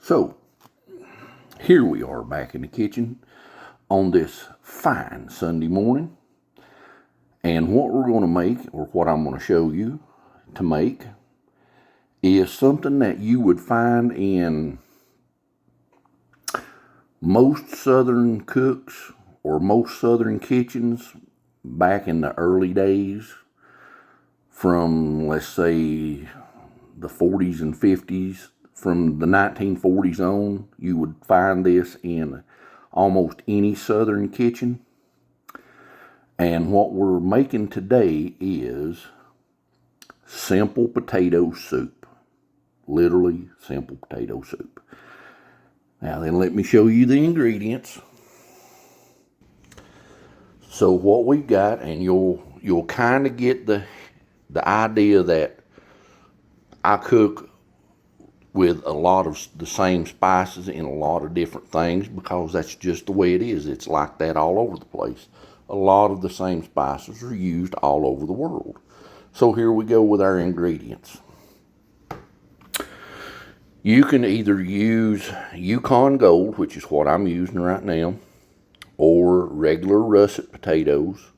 So, here we are back in the kitchen on this fine Sunday morning. And what we're going to make, or what I'm going to show you to make, is something that you would find in most Southern cooks or most Southern kitchens back in the early days from, let's say, the 40s and 50s. From the 1940s on, you would find this in almost any Southern kitchen. And what we're making today is simple potato soup. Literally simple potato soup. Now then, let me show you the ingredients. So what we've got, and you'll kind of get the idea that I cook with a lot of the same spices in a lot of different things, because that's just the way it is. It's like that all over the place. A lot of the same spices are used all over the world. So here we go with our ingredients. You can either use Yukon Gold, which is what I'm using right now, or regular russet potatoes,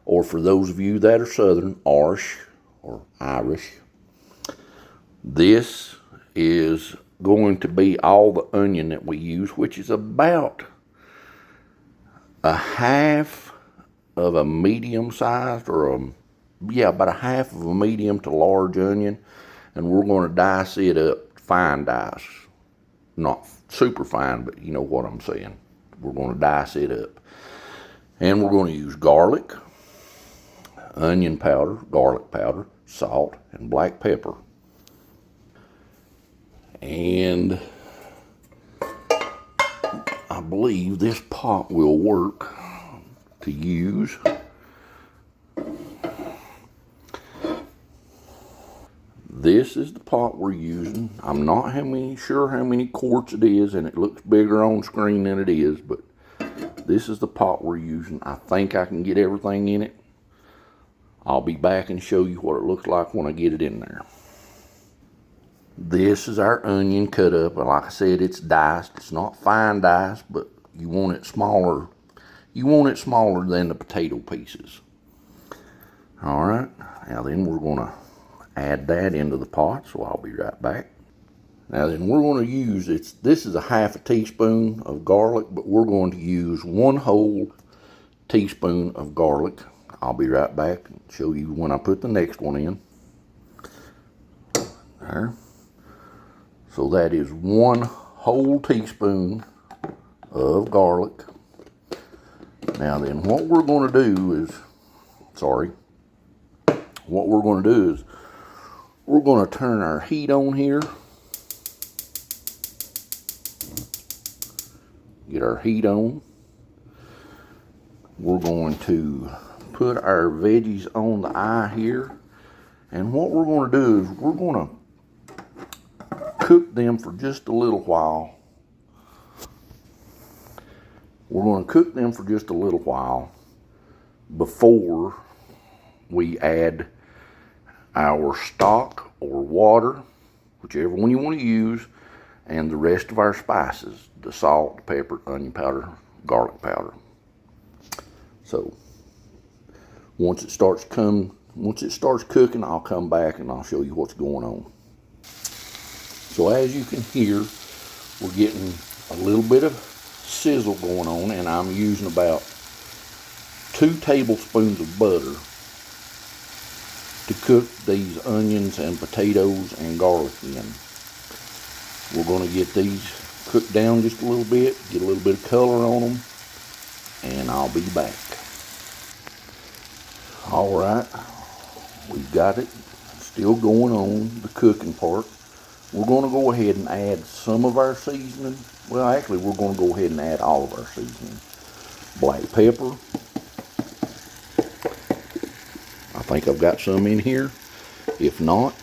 or for those of you that are Southern, Irish or Irish. This is going to be all the onion that we use, which is about a half of a medium sized, or about a half of a medium to large onion. And we're going to dice it up, fine dice. Not super fine, but you know what I'm saying. We're going to dice it up. And we're going to use garlic, onion powder, garlic powder, salt, and black pepper. And I believe this pot will work to use. This is the pot we're using. I'm not sure how many quarts it is, and it looks bigger on screen than it is, but this is the pot we're using. I think I can get everything in it. I'll be back and show you what it looks like when I get it in there. This is our onion cut up, and like I said, it's diced. It's not fine diced, but you want it smaller. You want it smaller than the potato pieces. All right, now then we're going to add that into the pot, so I'll be right back. Now then, we're going to use, this is a half a teaspoon of garlic, but we're going to use 1 whole teaspoon of garlic. I'll be right back and show you when I put the next one in. There. So that is 1 whole teaspoon of garlic. Now then, what we're going to do is, we're going to turn our heat on here. Get our heat on. We're going to put our veggies on the eye here. And what we're going to do is we're going to cook them for just a little while. We're going to cook them for just a little while before we add our stock or water, whichever one you want to use, and the rest of our spices, the salt, pepper, onion powder, garlic powder. So once it starts cooking, I'll come back and I'll show you what's going on. So as you can hear, we're getting a little bit of sizzle going on, and I'm using about 2 tablespoons of butter to cook these onions and potatoes and garlic in. We're going to get these cooked down just a little bit, get a little bit of color on them, and I'll be back. All right, we've got it still going on, the cooking part. We're going to go ahead and add some of our seasoning. Well, actually, we're going to go ahead and add all of our seasoning. Black pepper. I think I've got some in here. If not,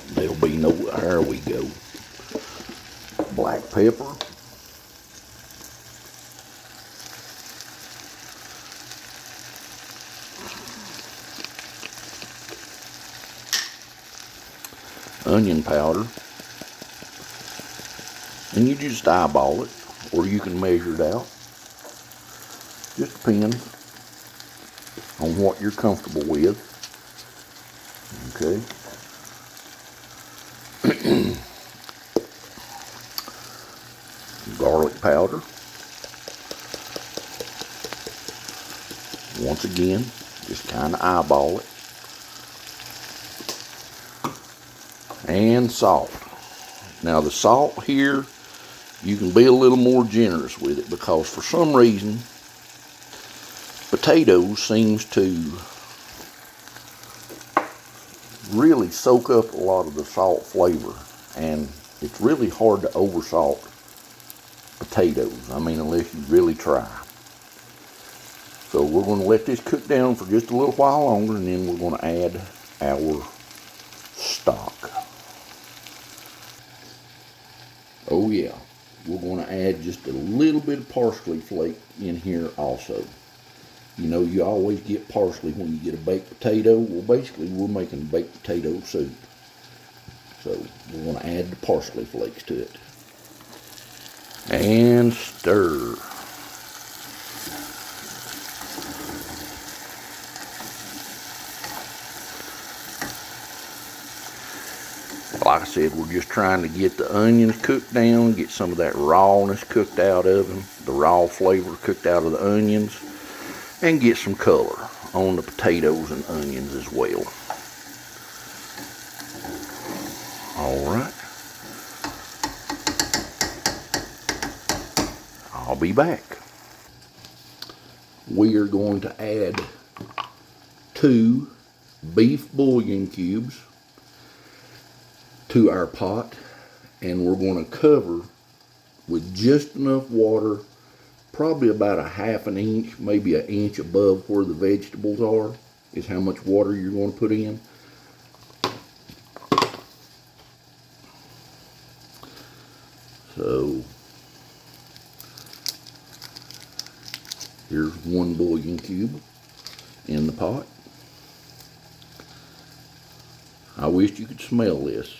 there'll be no, there we go. Black pepper. Onion powder. And you just eyeball it, or you can measure it out. Just depends on what you're comfortable with. Okay. Garlic powder. Once again, just kind of eyeball it. And salt. Now the salt here, you can be a little more generous with it, because for some reason potatoes seems to really soak up a lot of the salt flavor, and it's really hard to oversalt potatoes. I mean, unless you really try. So we're going to let this cook down for just a little while longer, and then we're going to add our stock. Oh yeah, we're going to add just a little bit of parsley flake in here also. You know, you always get parsley when you get a baked potato. Well, basically, we're making baked potato soup. So we're going to add the parsley flakes to it. And stir. Like I said, we're just trying to get the onions cooked down, get some of that rawness cooked out of them, the raw flavor cooked out of the onions, and get some color on the potatoes and onions as well. Alright. I'll be back. We are going to add 2 beef bouillon cubes to our pot, and we're going to cover with just enough water, probably about a ½ an inch, maybe an inch above where the vegetables are, is how much water you're going to put in. So here's 1 bouillon cube in the pot. I wish you could smell this.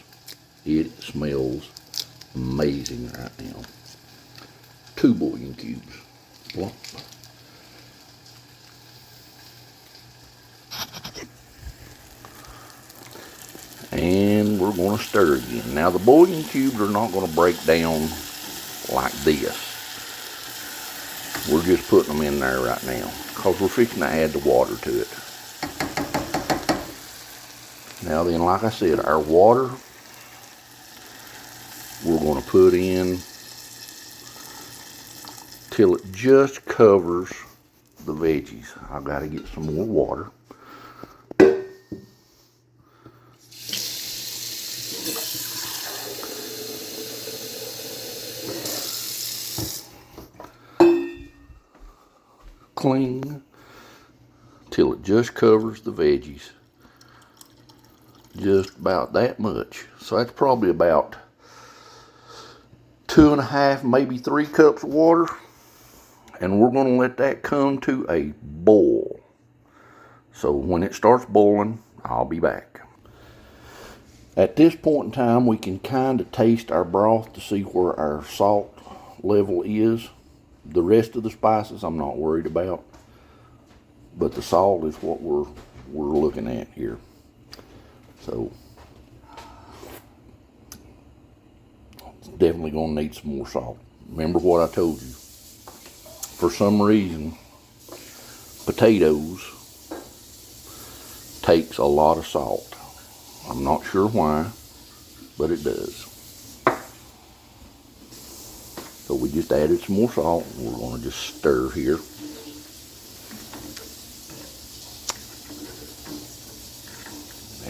It smells amazing right now. 2 bouillon cubes. Plop. And we're going to stir again. Now the bouillon cubes are not going to break down like this. We're just putting them in there right now because we're fixing to add the water to it. Now then, like I said, our water we're going to put in till it just covers the veggies. I've got to get some more water. Clean till it just covers the veggies. Just about that much. So that's probably about 2½, maybe 3 cups of water. And we're going to let that come to a boil. So when it starts boiling, I'll be back. At this point in time, we can kind of taste our broth to see where our salt level is. The rest of the spices I'm not worried about, but the salt is what we're looking at here. So it's definitely going to need some more salt. Remember what I told you. For some reason, potatoes takes a lot of salt. I'm not sure why, but it does. So we just added some more salt, and we're going to just stir here.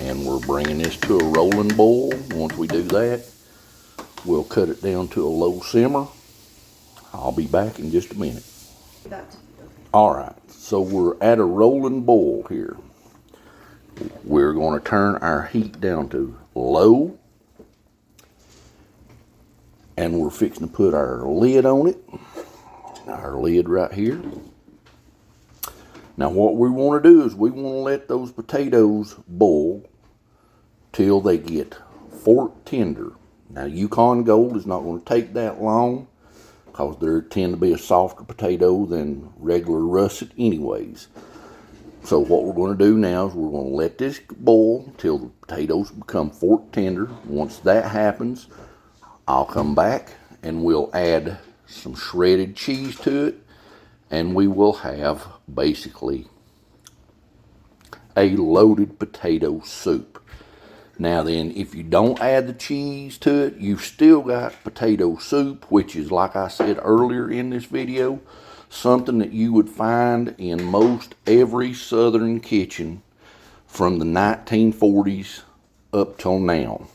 And we're bringing this to a rolling boil. Once we do that, we'll cut it down to a low simmer. I'll be back in just a minute. Alright, so we're at a rolling boil here. We're going to turn our heat down to low. And we're fixing to put our lid on it. Our lid right here. Now what we want to do is we want to let those potatoes boil till they get fork tender. Now, Yukon Gold is not going to take that long because they tend to be a softer potato than regular russet anyways. So what we're going to do now is we're going to let this boil till the potatoes become fork tender. Once that happens, I'll come back and we'll add some shredded cheese to it, and we will have basically a loaded potato soup. Now then, if you don't add the cheese to it, you've still got potato soup, which is, like I said earlier in this video, something that you would find in most every southern kitchen from the 1940s up till now.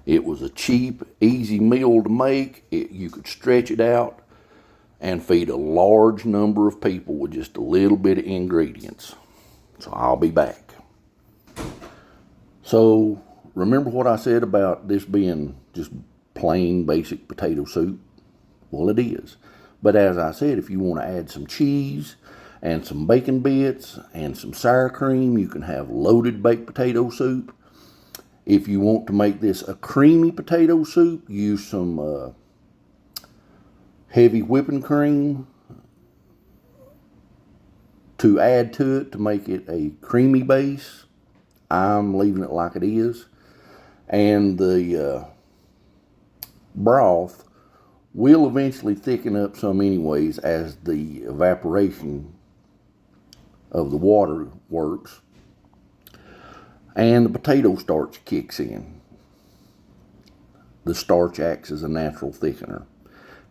It was a cheap, easy meal to make. You could stretch it out and feed a large number of people with just a little bit of ingredients. So I'll be back. So remember what I said about this being just plain basic potato soup? Well, it is. But as I said, if you want to add some cheese and some bacon bits and some sour cream, you can have loaded baked potato soup. If you want to make this a creamy potato soup, use some heavy whipping cream to add to it to make it a creamy base. I'm leaving it like it is. And the broth will eventually thicken up some anyways as the evaporation of the water works and the potato starch kicks in. The starch acts as a natural thickener,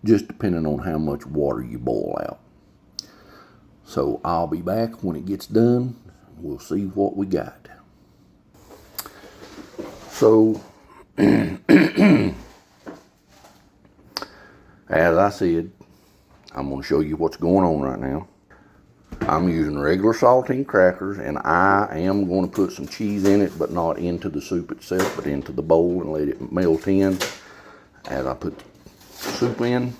just depending on how much water you boil out. So I'll be back when it gets done. We'll see what we got. So, as I said, I'm going to show you what's going on right now. I'm using regular saltine crackers, and I am going to put some cheese in it, but not into the soup itself, but into the bowl and let it melt in as I put the soup in.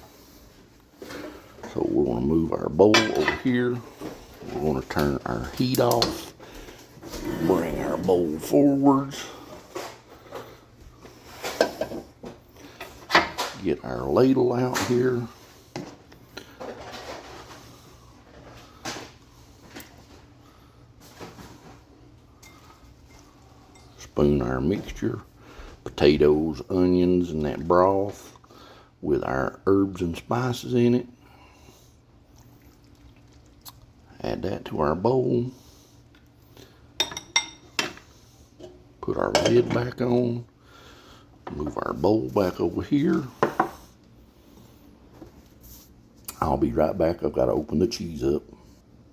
So we're going to move our bowl over here. We're going to turn our heat off, bring our bowl forwards. Get our ladle out here. Spoon our mixture, potatoes, onions, and that broth with our herbs and spices in it. Add that to our bowl. Put our lid back on. Move our bowl back over here. I'll be right back. I've got to open the cheese up.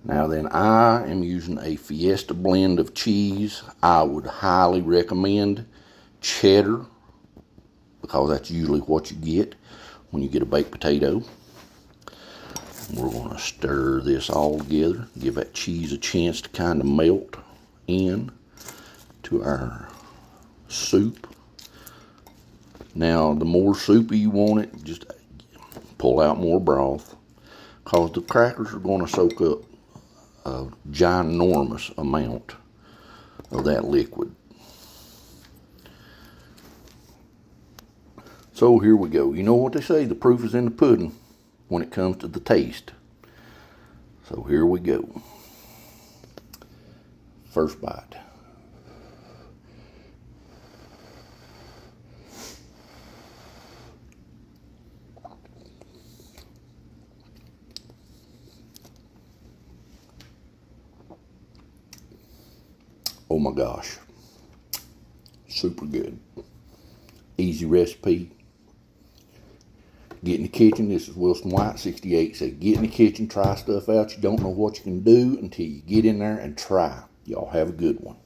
Now then, I am using a Fiesta blend of cheese. I would highly recommend cheddar, because that's usually what you get when you get a baked potato. We're going to stir this all together, give that cheese a chance to kind of melt in to our soup. Now, the more soupy you want it, just pull out more broth, because the crackers are going to soak up a ginormous amount of that liquid. So here we go. You know what they say, the proof is in the pudding when it comes to the taste. So here we go. First bite. Oh my gosh, super good. Easy recipe. Get in the kitchen. This is Wilson White 68. Said get in the kitchen, try stuff out you don't know what you can do until you get in there and try. Y'all have a good one.